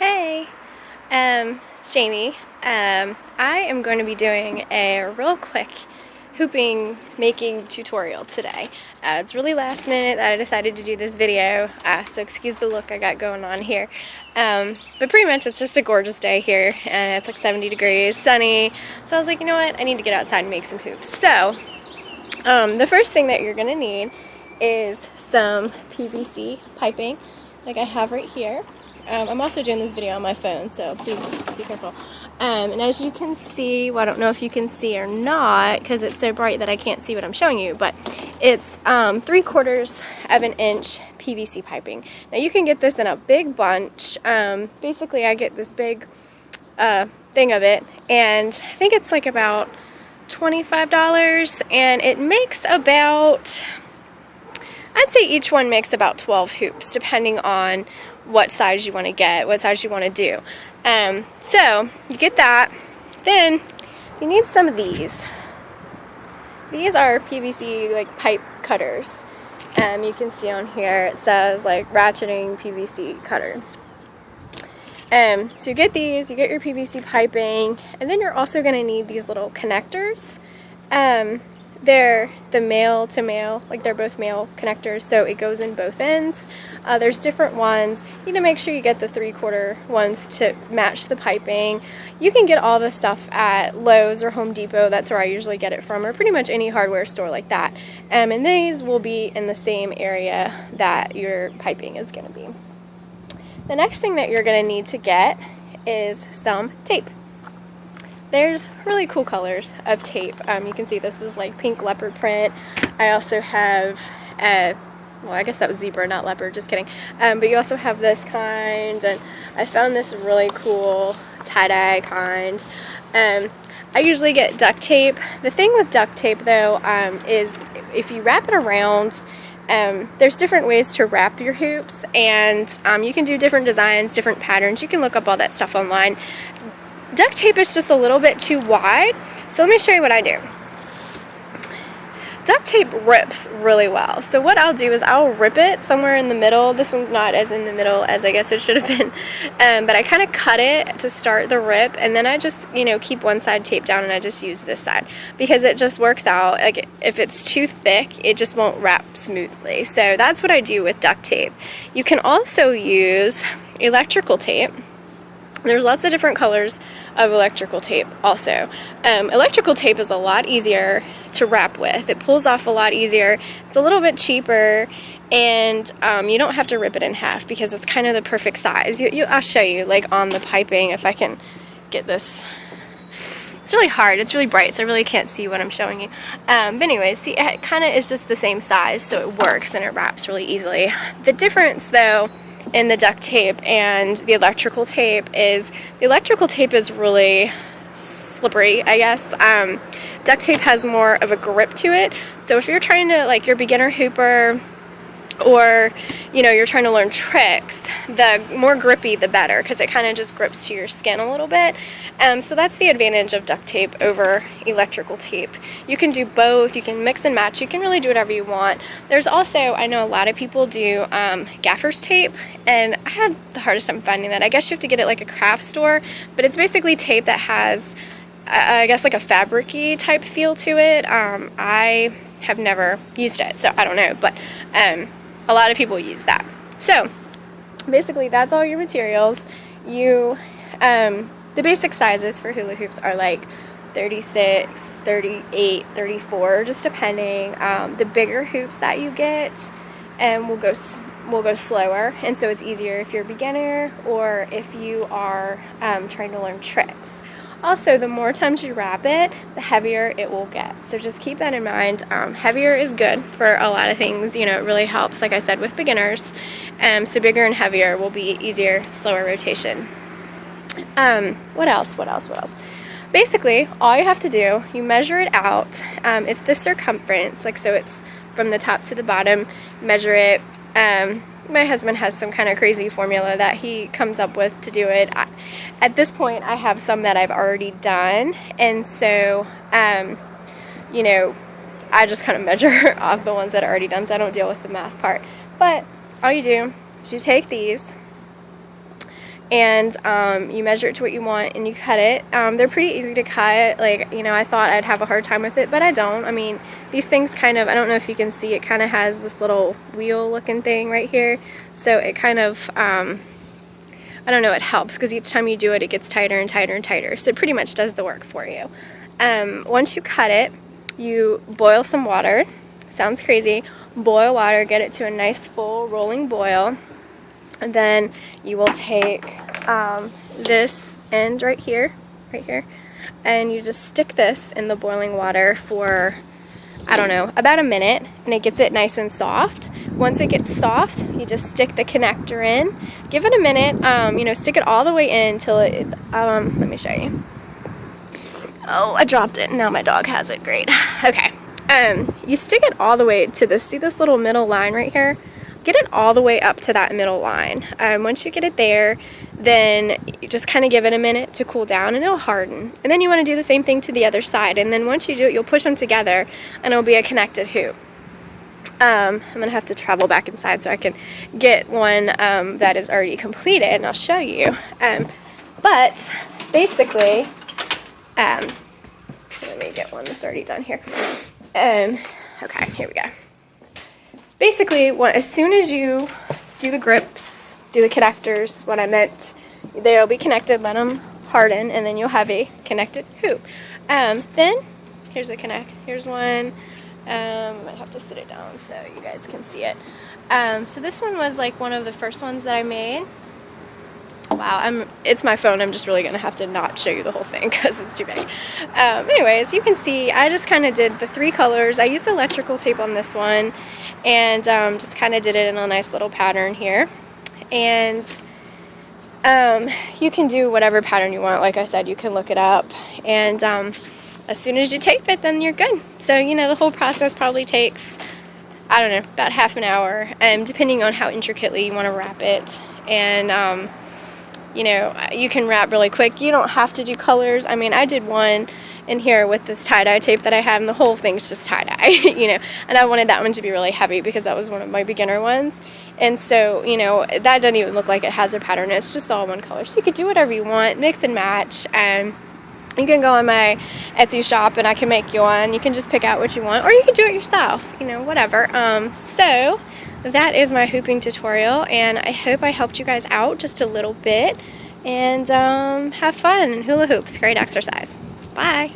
Hey, it's Jamie. I am going to be doing a real quick hooping making tutorial today. It's really last minute that I decided to do this video, so excuse the look I got going on here. But pretty much it's just a gorgeous day here, and it's like 70 degrees, sunny, so I was like, you know what, I need to get outside and make some hoops. So, the first thing that you're going to need is some PVC piping, like I have right here. I'm also doing this video on my phone, so please be careful. And as you can see, well, I don't know if you can see or not because it's so bright that I can't see what I'm showing you, but it's 3/4 of an inch PVC piping. Now you can get this in a big bunch. Basically I get this big thing of it, and I think it's like about $25, and it makes about, I'd say each one makes about 12 hoops depending on what size you want to get, what size you want to do. So you get that. Then you need some of these. These are PVC like pipe cutters. You can see on here it says like ratcheting PVC cutter. So you get these, you get your PVC piping, and then you're also going to need these little connectors. They're the male to male, like they're both male connectors, so it goes in both ends. There's different ones. You need to make sure you get the 3/4 ones to match the piping. You can get all this stuff at Lowe's or Home Depot. That's where I usually get it from, or pretty much any hardware store like that. And these will be in the same area that your piping is going to be. The next thing that you're going to need to get is some tape. There's really cool colors of tape. You can see this is like pink leopard print. I also have, well, I guess that was zebra, not leopard, just kidding. But you also have this kind, and I found this really cool tie-dye kind. I usually get duct tape. The thing with duct tape though is if you wrap it around, there's different ways to wrap your hoops, and you can do different designs, different patterns. You can look up all that stuff online. Duct tape is just a little bit too wide, so let me show you what I do. Duct tape rips really well, so what I'll do is I'll rip it somewhere in the middle. This one's not as in the middle as I guess it should have been, but I kind of cut it to start the rip, and then I just, keep one side taped down and I just use this side because it just works out. Like if it's too thick, it just won't wrap smoothly. So that's what I do with duct tape. You can also use electrical tape. There's lots of different colors of electrical tape also. Electrical tape is a lot easier to wrap with. It pulls off a lot easier. It's a little bit cheaper, and you don't have to rip it in half because it's kind of the perfect size. I'll show you like on the piping if I can get this. It's really hard. It's really bright, so I really can't see what I'm showing you. But anyways, see, it kind of is just the same size, so it works and it wraps really easily. The difference though in the duct tape and the electrical tape is the electrical tape is really slippery, I guess. Duct tape has more of a grip to it, so if you're trying to, like, you're a beginner hooper, or you're trying to learn tricks, the more grippy the better, because it kind of just grips to your skin a little bit. So that's the advantage of duct tape over electrical tape. You can do both, you can mix and match, you can really do whatever you want. There's also, I know a lot of people do gaffer's tape, and I had the hardest time finding that. I guess you have to get it like a craft store, but it's basically tape that has, I guess, like a fabric-y type feel to it. I have never used it, so I don't know, but a lot of people use that. So basically that's all your materials. The basic sizes for hula hoops are like 36, 38, 34, just depending. The bigger hoops that you get will go slower, and so it's easier if you're a beginner or if you are trying to learn tricks. Also, the more times you wrap it, the heavier it will get. So just keep that in mind. Heavier is good for a lot of things. It really helps, like I said, with beginners. So bigger and heavier will be easier, slower rotation. What else? Basically, all you have to do, you measure it out. It's the circumference, like, so it's from the top to the bottom. Measure it. My husband has some kind of crazy formula that he comes up with to do it. At this point, I have some that I've already done, and so, I just kind of measure off the ones that are already done, so I don't deal with the math part. But all you do is you take these, and you measure it to what you want and you cut it. They're pretty easy to cut. Like, you know, I thought I'd have a hard time with it, but I don't. I mean, these things kind of, I don't know if you can see, it kind of has this little wheel looking thing right here, so it kind of I don't know, it helps because each time you do it, it gets tighter and tighter and tighter, so it pretty much does the work for you. Once you cut it, you boil some water. Sounds crazy. Boil water, get it to a nice full rolling boil, and then you will take this end right here, and you just stick this in the boiling water for, I don't know, about a minute, and it gets it nice and soft. Once it gets soft, you just stick the connector in. Give it a minute, you know, stick it all the way in till it, let me show you. Oh, I dropped it, now my dog has it, great. Okay, you stick it all the way to this, see this little middle line right here? Get it all the way up to that middle line. Once you get it there, then you just kind of give it a minute to cool down and it'll harden. And then you want to do the same thing to the other side. And then once you do it, you'll push them together and it'll be a connected hoop. I'm going to have to travel back inside so I can get one that is already completed, and I'll show you. But basically, let me get one that's already done here. Okay, here we go. Basically, as soon as you do the grips, do the connectors, what I meant, they'll be connected, let them harden, and then you'll have a connected hoop. Then, here's a here's one. I might have to sit it down so you guys can see it. So this one was like one of the first ones that I made. Wow, it's my phone. I'm just really going to have to not show you the whole thing because it's too big. Anyways, you can see I just kind of did the 3 colors. I used electrical tape on this one and just kind of did it in a nice little pattern here. And you can do whatever pattern you want. Like I said, you can look it up. And as soon as you tape it, then you're good. So, you know, the whole process probably takes, I don't know, about half an hour, depending on how intricately you want to wrap it. And you know, you can wrap really quick. You don't have to do colors. I mean, I did one in here with this tie-dye tape that I have, and the whole thing's just tie-dye, you know, and I wanted that one to be really heavy because that was one of my beginner ones. And so, you know, that doesn't even look like it has a pattern. It's just all one color. So you could do whatever you want, mix and match. You can go on my Etsy shop and I can make you one. You can just pick out what you want, or you can do it yourself, you know, whatever. So that is my hooping tutorial, and I hope I helped you guys out just a little bit. And have fun. Hula hoops, great exercise. Bye.